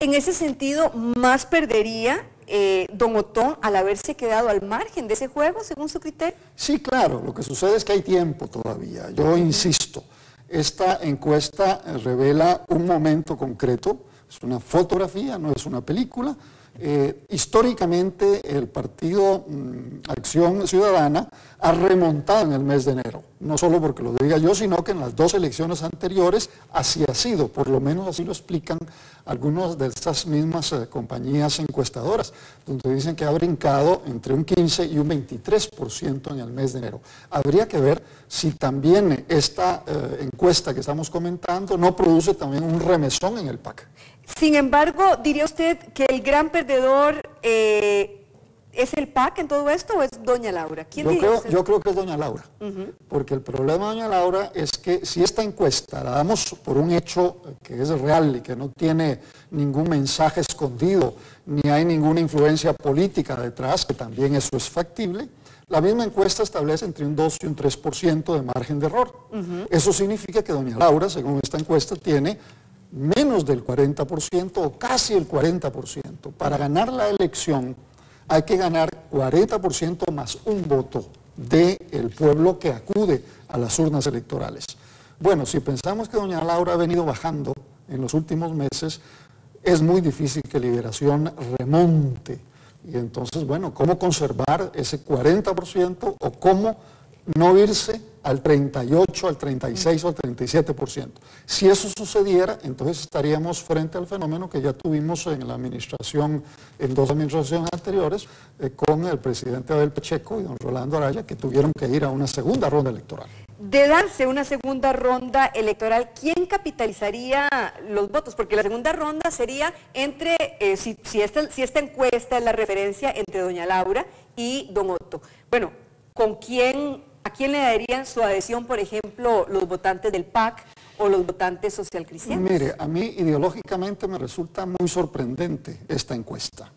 en ese sentido, más perdería don Otón al haberse quedado al margen de ese juego, según su criterio. Sí, claro, lo que sucede es que hay tiempo todavía. Yo insisto, esta encuesta revela un momento concreto, es una fotografía, no es una película. Históricamente el partido Acción Ciudadana ha remontado en el mes de enero, no solo porque lo diga yo, sino que en las dos elecciones anteriores así ha sido, por lo menos así lo explican algunas de estas mismas compañías encuestadoras, donde dicen que ha brincado entre un 15 y un 23% en el mes de enero. Habría que ver si también esta encuesta que estamos comentando no produce también un remesón en el PAC. Sin embargo, ¿diría usted que el gran perdedor es el PAC en todo esto o es doña Laura? Yo creo que es doña Laura, porque el problema de doña Laura es que si esta encuesta la damos por un hecho que es real y que no tiene ningún mensaje escondido, ni hay ninguna influencia política detrás, que también eso es factible, la misma encuesta establece entre un 2 y un 3% de margen de error. Eso significa que doña Laura, según esta encuesta, tiene menos del 40% o casi el 40%. Para ganar la elección hay que ganar 40% más un voto del pueblo que acude a las urnas electorales. Bueno, si pensamos que doña Laura ha venido bajando en los últimos meses, es muy difícil que Liberación remonte. Y entonces, bueno, ¿cómo conservar ese 40% o cómo no irse al 38, al 36 o al 37%. Si eso sucediera, entonces estaríamos frente al fenómeno que ya tuvimos en la administración, en dos administraciones anteriores, con el presidente Abel Pacheco y don Rolando Araya, que tuvieron que ir a una segunda ronda electoral. De darse una segunda ronda electoral, ¿quién capitalizaría los votos? Porque la segunda ronda sería entre, si esta encuesta es la referencia entre doña Laura y don Otto. Bueno, ¿a quién le darían su adhesión, por ejemplo, los votantes del PAC o los votantes socialcristianos? Mire, a mí ideológicamente me resulta muy sorprendente esta encuesta,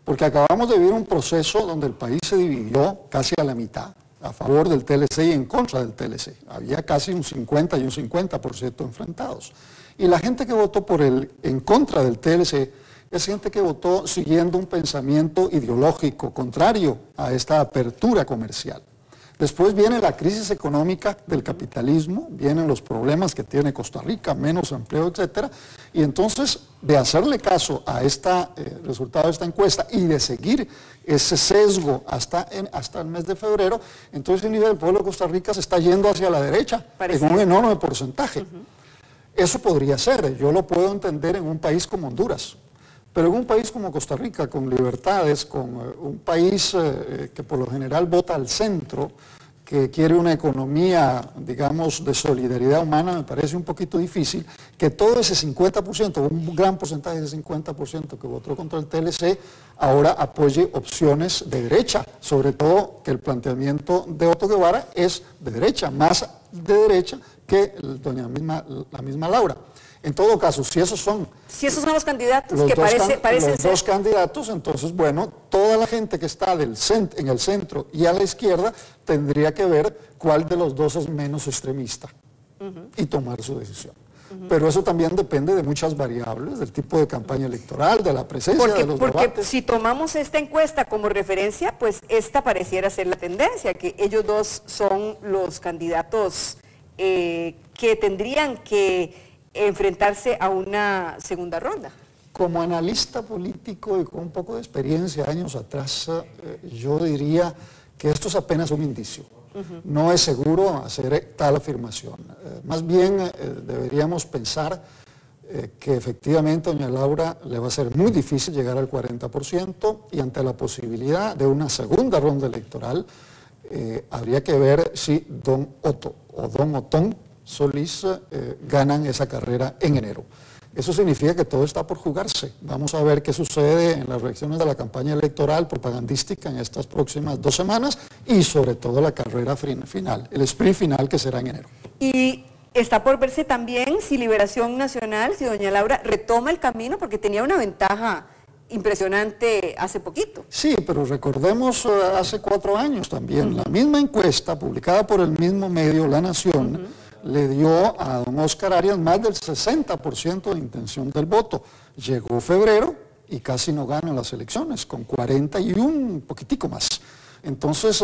porque acabamos de vivir un proceso donde el país se dividió casi a la mitad, a favor del TLC y en contra del TLC. Había casi un 50 y un 50% enfrentados. Y la gente que votó en contra del TLC es gente que votó siguiendo un pensamiento ideológico contrario a esta apertura comercial. Después viene la crisis económica del capitalismo, vienen los problemas que tiene Costa Rica, menos empleo, etcétera, y entonces de hacerle caso a este resultado de esta encuesta y de seguir ese sesgo hasta el mes de febrero, entonces el nivel del pueblo de Costa Rica se está yendo hacia la derecha, en un enorme porcentaje. Eso podría ser, yo lo puedo entender en un país como Honduras. Pero en un país como Costa Rica, con libertades, con un país que por lo general vota al centro, que quiere una economía, digamos, de solidaridad humana, me parece un poquito difícil que todo ese 50%, un gran porcentaje de ese 50% que votó contra el TLC, ahora apoye opciones de derecha, sobre todo que el planteamiento de Otto Guevara es de derecha, más de derecha que la misma Laura. En todo caso, si esos son los candidatos, los que parecen ser dos candidatos, entonces, bueno, toda la gente que está en el centro y a la izquierda tendría que ver cuál de los dos es menos extremista y tomar su decisión. Pero eso también depende de muchas variables, del tipo de campaña electoral, de la presencia de los debates. Porque si tomamos esta encuesta como referencia, pues esta pareciera ser la tendencia, que ellos dos son los candidatos que tendrían que enfrentarse a una segunda ronda. Como analista político y con un poco de experiencia años atrás, yo diría que esto es apenas un indicio. No es seguro hacer tal afirmación. Más bien deberíamos pensar que efectivamente doña Laura le va a ser muy difícil llegar al 40% y ante la posibilidad de una segunda ronda electoral habría que ver si don Otto o don Otón Solís ganan esa carrera en enero. Eso significa que todo está por jugarse. Vamos a ver qué sucede en las reacciones de la campaña electoral propagandística en estas próximas 2 semanas y sobre todo la carrera final, el sprint final que será en enero. Y está por verse también si Liberación Nacional, si doña Laura retoma el camino, porque tenía una ventaja impresionante hace poquito. Sí, pero recordemos hace 4 años también, la misma encuesta publicada por el mismo medio, La Nación, le dio a don Oscar Arias más del 60% de intención del voto. Llegó febrero y casi no gana las elecciones, con 40 y un poquitico más. Entonces,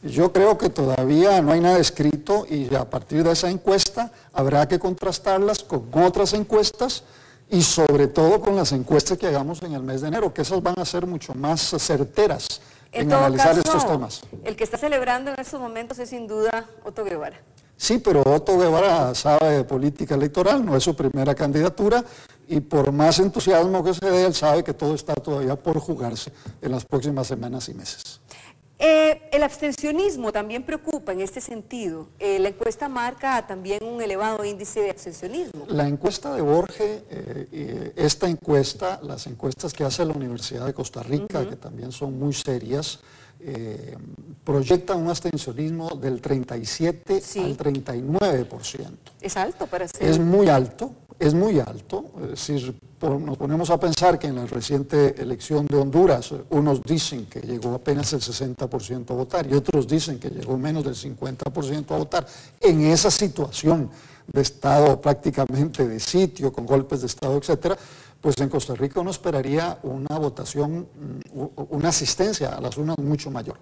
yo creo que todavía no hay nada escrito y a partir de esa encuesta habrá que contrastarlas con otras encuestas y sobre todo con las encuestas que hagamos en el mes de enero, que esas van a ser mucho más certeras en analizar estos temas. El que está celebrando en estos momentos es sin duda Otto Guevara. Sí, pero Otto Guevara sabe de política electoral, no es su primera candidatura y por más entusiasmo que se dé, él sabe que todo está todavía por jugarse en las próximas semanas y meses. El abstencionismo también preocupa en este sentido. La encuesta marca también un elevado índice de abstencionismo. La encuesta de Borge, esta encuesta, las encuestas que hace la Universidad de Costa Rica, que también son muy serias, proyectan un abstencionismo del 37 al 39%. Es alto para ser. Es muy alto, es muy alto. Si nos ponemos a pensar que en la reciente elección de Honduras, unos dicen que llegó apenas el 60% a votar y otros dicen que llegó menos del 50% a votar. En esa situación de estado prácticamente de sitio, con golpes de estado, etcétera, pues en Costa Rica uno esperaría una votación, una asistencia a las urnas mucho mayor.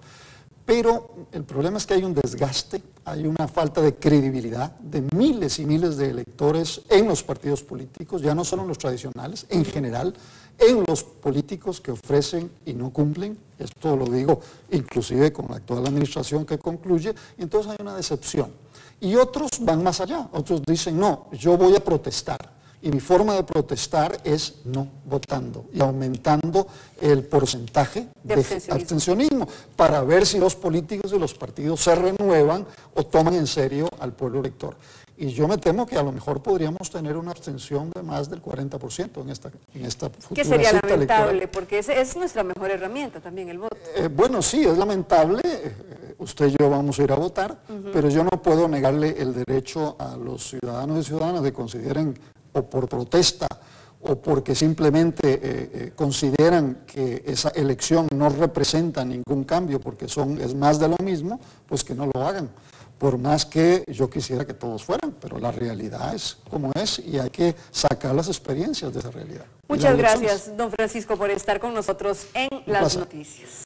Pero el problema es que hay un desgaste, hay una falta de credibilidad de miles y miles de electores en los partidos políticos, ya no solo en los tradicionales, en general, en los políticos que ofrecen y no cumplen. Esto lo digo inclusive con la actual administración que concluye, y entonces hay una decepción. Y otros van más allá, otros dicen, no, yo voy a protestar. Y mi forma de protestar es no votando y aumentando el porcentaje de abstencionismo para ver si los políticos y los partidos se renuevan o toman en serio al pueblo elector. Y yo me temo que a lo mejor podríamos tener una abstención de más del 40% en esta futura que sería cita lamentable, electoral. Porque es nuestra mejor herramienta también el voto. Bueno, sí, es lamentable. Usted y yo vamos a ir a votar, pero yo no puedo negarle el derecho a los ciudadanos y ciudadanas que consideren o por protesta o porque simplemente consideran que esa elección no representa ningún cambio porque es más de lo mismo, pues que no lo hagan. Por más que yo quisiera que todos fueran, pero la realidad es como es y hay que sacar las experiencias de esa realidad. Muchas gracias, don Francisco, por estar con nosotros en Las Noticias.